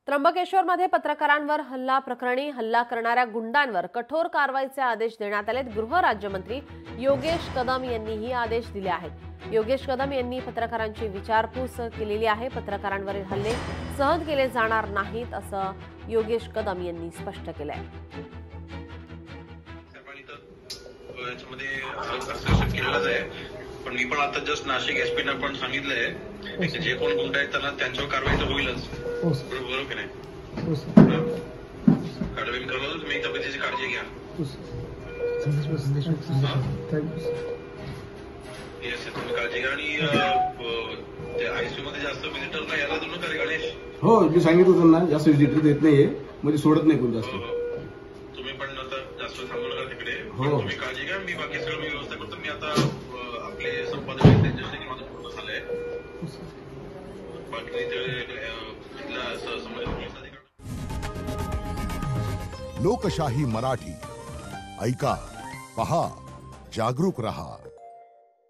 त्र्यंबकेश्वरमध्ये पत्रकारांवर हल्ला प्रकरणी हल्ला करणाऱ्या गुंडांवर कठोर कारवाईचे आदेश देण्यात आलेत। गृह राज्यमंत्री योगेश कदम यांनी ही आदेश दिले आहेत। योगेश कदम यांनी पत्रकारांची विचारपूस केलेली आहे। पत्रकारांवरील हल्ले सहन केले जाणार नाहीत असं योगेश कदम यांनी स्पष्ट केलंय। पण मी पण आता जस्ट नाशिक एसपीना पण सांगितलंय की जे कोण गुंड आहेत त्यांना त्यांच्यावर कारवाई तर होईलच। बरोबर की नाही? कारवाई करतो, तुम्ही तब्येतीची काळजी घ्या। येस, तुम्ही काळजी घ्या आणि आयसीयू मध्ये जास्त व्हिजिटरला यायला देऊ नका रे गणेश। हो, मी सांगितलं त्यांना जास्त व्हिजिटर देत नाहीये, म्हणजे सोडत नाही कोण जास्त। तुम्ही पण आता जास्त थांबू नका तिकडे। हो, तुम्ही काळजी घ्या, मी बाकी सगळं मी व्यवस्था करतो। मी आता आपले संपादक आहेत त्यांच्याशी माझं पूर्ण झालंय। बाकी इथला समाज पोलीस अधिकारी। लोकशाही मराठी ऐका, पहा, जागरूक रहा।